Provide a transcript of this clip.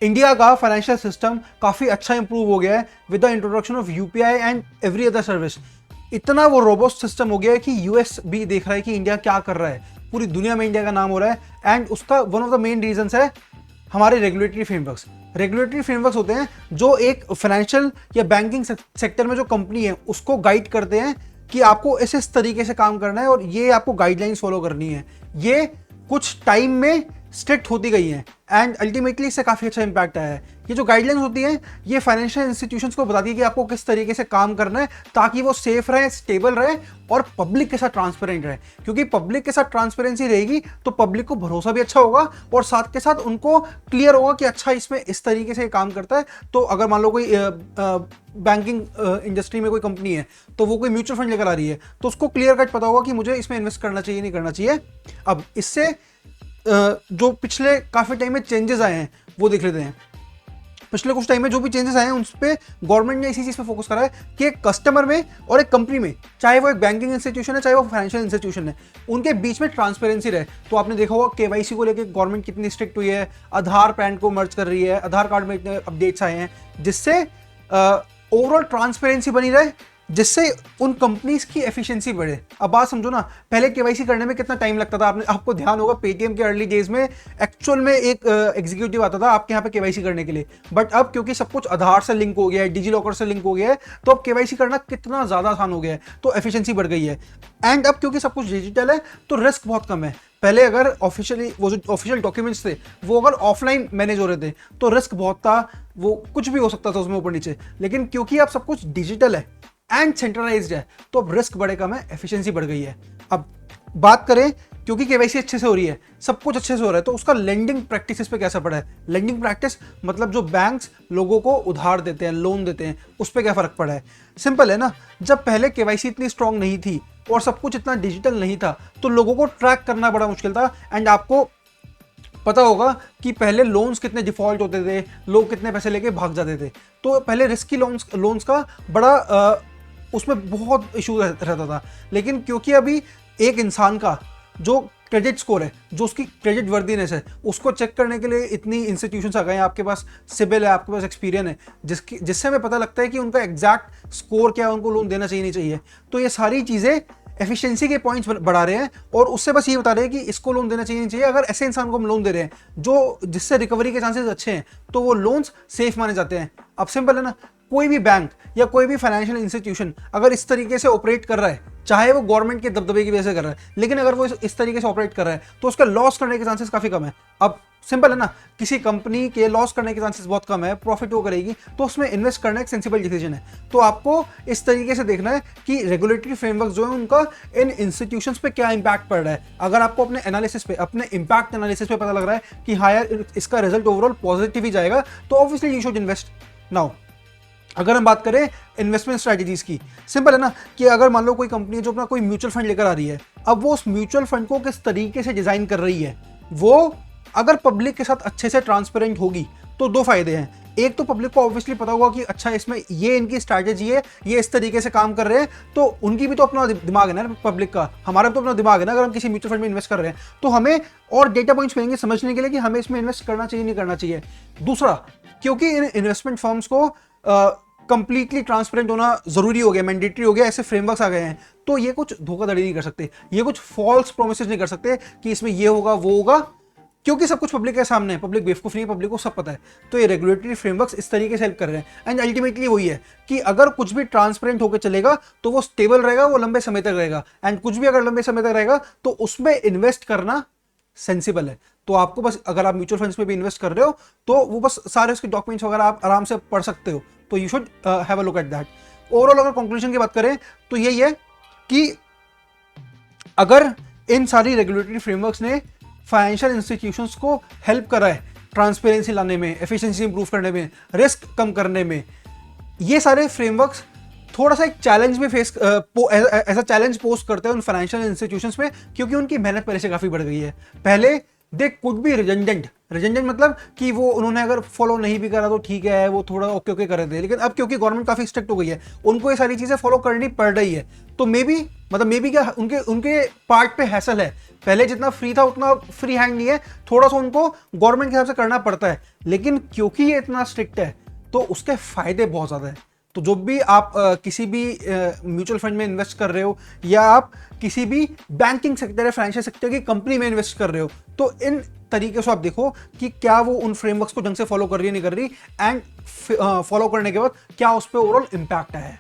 India का financial system काफ़ी अच्छा इंप्रूव हो गया है with the introduction of UPI and every other service. इतना वो रोबोस्ट सिस्टम हो गया है कि यूएस भी देख रहा है कि इंडिया क्या कर रहा है, पूरी दुनिया में इंडिया का नाम हो रहा है। एंड उसका one of the main reasons है हमारे रेगुलेटरी फ्रेमवर्क्स। रेगुलेटरी फ्रेमवर्क्स होते हैं जो एक फाइनेंशियल या बैंकिंग सेक्टर में जो कंपनी है उसको गाइड करते हैं कि आपको इस तरीके से काम करना है और ये आपको गाइडलाइंस फॉलो करनी है। ये कुछ टाइम में स्ट्रिक्ट होती गई हैं एंड अल्टीमेटली इससे काफ़ी अच्छा इंपैक्ट आया है। ये जो गाइडलाइंस होती हैं ये फाइनेंशियल इंस्टीट्यूशंस को बताती है कि आपको किस तरीके से काम करना है ताकि वो सेफ रहे, स्टेबल रहे और पब्लिक के साथ ट्रांसपेरेंट रहे। क्योंकि पब्लिक के साथ ट्रांसपेरेंसी रहेगी तो पब्लिक को भरोसा भी अच्छा होगा और साथ के साथ उनको क्लियर होगा कि अच्छा इसमें इस तरीके से काम करता है। तो अगर मान लो कोई बैंकिंग इंडस्ट्री में कोई कंपनी है तो वो कोई म्यूचुअल फंड लेकर आ रही है तो उसको क्लियर कट पता होगा कि मुझे इसमें इन्वेस्ट करना चाहिए नहीं करना चाहिए। अब इससे जो पिछले काफ़ी टाइम में चेंजेस आए हैं वो देख लेते हैं। पिछले कुछ टाइम में जो भी चेंजेस आए हैं उस पर गवर्नमेंट ने इसी चीज़ पे फोकस करा है कि एक कस्टमर में और एक कंपनी में, चाहे वो एक बैंकिंग इंस्टीट्यूशन है चाहे वो फाइनेंशियल इंस्टीट्यूशन है, उनके बीच में ट्रांसपेरेंसी रहे। तो आपने देखा होगा केवाईसी को लेकर गवर्नमेंट कितनी स्ट्रिक्ट हुई है, आधार पैन को मर्ज कर रही है, आधार कार्ड में इतने अपडेट्स आए हैं जिससे ओवरऑल ट्रांसपेरेंसी बनी रहे, जिससे उन कंपनीज की एफिशिएंसी बढ़े। अब बात समझो ना, पहले केवाईसी करने में कितना टाइम लगता था। आपको ध्यान होगा पेटीएम के अर्ली डेज में एक्चुअल में एक एग्जीक्यूटिव आता था आपके यहाँ पे केवाईसी करने के लिए। बट अब क्योंकि सब कुछ आधार से लिंक हो गया है, डिजी लॉकर से लिंक हो गया है, तो अब केवाईसी करना कितना ज़्यादा आसान हो गया है, तो एफिशिएंसी बढ़ गई है। एंड अब क्योंकि सब कुछ डिजिटल है तो रिस्क बहुत कम है। पहले अगर ऑफिशियली वो जो ऑफिशियल डॉक्यूमेंट्स थे वो अगर ऑफलाइन मैनेज हो रहे थे तो रिस्क बहुत था, वो कुछ भी हो सकता था उसमें ऊपर नीचे। लेकिन क्योंकि अब सब कुछ डिजिटल है एंड सेंट्रलाइज्ड है तो अब रिस्क बड़े कम है, एफिशिएंसी बढ़ गई है। अब बात करें क्योंकि केवाईसी अच्छे से हो रही है, सब कुछ अच्छे से हो रहा है, तो उसका लेंडिंग प्रैक्टिसेस पे कैसा पड़ा है। लेंडिंग प्रैक्टिस मतलब जो बैंक्स लोगों को उधार देते हैं, लोन देते हैं, उस पर क्या फर्क पड़ा है। सिंपल है ना, जब पहले केवाईसी इतनी स्ट्रांग नहीं थी और सब कुछ इतना डिजिटल नहीं था तो लोगों को ट्रैक करना बड़ा मुश्किल था। एंड आपको पता होगा कि पहले लोन्स कितने डिफॉल्ट होते थे, लोग कितने पैसे लेके भाग जाते थे। तो पहले रिस्की लोन्स का बड़ा उसमें बहुत इशू रहता था। लेकिन क्योंकि अभी एक इंसान का जो क्रेडिट स्कोर है, जो उसकी क्रेडिट वर्दीनेस है, उसको चेक करने के लिए इतनी इंस्टीट्यूशंस आ गए हैं, आपके पास सिबिल है, आपके पास एक्सपीरियंस है, जिससे हमें पता लगता है कि उनका एग्जैक्ट स्कोर क्या है, उनको लोन देना चाहिए नहीं चाहिए। तो ये सारी चीज़ें एफिशिएंसी के पॉइंट्स बढ़ा रहे हैं और उससे बस ये बता रहे हैं कि इसको लोन देना चाहिए नहीं चाहिए। अगर ऐसे इंसान को हम लोन दे रहे हैं जो जिससे रिकवरी के चांसेस अच्छे हैं तो वो लोन्स सेफ माने जाते हैं। अब सिंपल है ना, कोई भी बैंक या कोई भी फाइनेंशियल इंस्टीट्यूशन अगर इस तरीके से ऑपरेट कर रहा है, चाहे वो गवर्नमेंट के दबदबे की वजह से कर रहा है, लेकिन अगर वो इस तरीके से ऑपरेट कर रहा है तो उसका लॉस करने के चांसेस काफ़ी कम है। अब सिंपल है ना, किसी कंपनी के लॉस करने के चांसेस बहुत कम है, प्रॉफिट वो करेगी, तो उसमें इन्वेस्ट करना एक सेंसिबल डिसीजन है। तो आपको इस तरीके से देखना है कि रेगुलेटरी फ्रेमवर्क जो है उनका इन इंस्टीट्यूशंस पे क्या इंपैक्ट पड़ रहा है। अगर आपको अपने एनालिसिस पे, अपने इंपैक्ट एनालिसिस पे पता लग रहा है कि हाँ यार इसका रिजल्ट ओवरऑल पॉजिटिव ही जाएगा, तो obviously you should invest now. अगर हम बात करें इन्वेस्टमेंट स्ट्रैटेजीज की, सिंपल है ना कि अगर मान लो कोई कंपनी है जो अपना कोई म्यूचुअल फंड लेकर आ रही है, अब वो उस म्यूचुअल फंड को किस तरीके से डिजाइन कर रही है, वो अगर पब्लिक के साथ अच्छे से ट्रांसपेरेंट होगी तो दो फायदे हैं। एक तो पब्लिक को ऑब्वियसली पता होगा कि अच्छा इसमें ये इनकी स्ट्रैटेजी है, ये इस तरीके से काम कर रहे हैं, तो उनकी भी तो अपना दिमाग है ना, पब्लिक का, हमारा भी तो अपना दिमाग है ना। अगर हम किसी म्यूचुअल फंड में इन्वेस्ट कर रहे हैं तो हमें और डेटा पॉइंट्स मिलेंगे समझने के लिए कि हमें इसमें इन्वेस्ट करना चाहिए नहीं करना चाहिए। दूसरा, क्योंकि इन इन्वेस्टमेंट फर्म्स को कंप्लीटली ट्रांसपेरेंट होना जरूरी हो गया, मैंडेटरी हो गया, ऐसे फ्रेमवर्क्स आ गए हैं, तो ये कुछ धोखाधड़ी नहीं कर सकते, ये कुछ फॉल्स प्रोमिसेस नहीं कर सकते कि इसमें ये होगा वो होगा, क्योंकि सब कुछ पब्लिक के सामने है, पब्लिक बेवकूफ नहीं है, पब्लिक को सब पता है। तो ये रेगुलेटरी फ्रेमवर्क्स इस तरीके से हेल्प कर रहे हैं। एंड अल्टीमेटली वही है कि अगर कुछ भी ट्रांसपेरेंट होकर चलेगा तो वो स्टेबल रहेगा, वो लंबे समय तक रहेगा। एंड कुछ भी अगर लंबे समय तक रहेगा तो उसमें इन्वेस्ट करना सेंसिबल है। तो आपको बस, अगर आप म्यूचुअल फंड्स में भी इन्वेस्ट कर रहे हो तो वो बस सारे उसके डॉक्यूमेंट्स वगैरह आप आराम से पढ़ सकते हो, तो you should have a look at that. Overall अगर कंक्लूजन की बात करें तो यही है कि अगर इन सारी रेगुलेटरी फ्रेमवर्क्स ने फाइनेंशियल इंस्टीट्यूशंस को हेल्प करा है ट्रांसपेरेंसी लाने में, एफिशिएंसी इंप्रूव करने में, रिस्क कम करने में, ये सारे फ्रेमवर्क्स थोड़ा सा एक चैलेंज में ऐसा चैलेंज पोस्ट करते हैं उन फाइनेंशियल इंस्टीट्यूशंस में, क्योंकि उनकी मेहनत पहले से काफ़ी बढ़ गई है। पहले दे कुड बी रिडंडेंट मतलब कि वो उन्होंने अगर फॉलो नहीं भी करा तो ठीक है, वो थोड़ा ओके ओके कर रहे थे, लेकिन अब क्योंकि गवर्नमेंट काफी स्ट्रिक्ट हो गई है, उनको ये सारी चीजें फॉलो करनी पड़ रही है, तो मे बी मतलब मे बी क्या उनके उनके पार्ट पे हैसल है, पहले जितना फ्री था उतना फ्री हैंड नहीं है, थोड़ा सा उनको गवर्नमेंट के हिसाब से करना पड़ता है, लेकिन क्योंकि ये इतना स्ट्रिक्ट है तो उसके फायदे बहुत ज्यादा है। तो जो भी आप किसी भी म्यूचुअल फंड में इन्वेस्ट कर रहे हो, या आप किसी भी बैंकिंग सेक्टर या फाइनेंशियल सेक्टर की कंपनी में इन्वेस्ट कर रहे हो, तो इन तरीके से आप देखो कि क्या वो उन फ्रेमवर्क्स को ढंग से फॉलो कर रही है नहीं कर रही, एंड फॉलो करने के बाद क्या उस पर ओवरऑल इंपैक्ट है।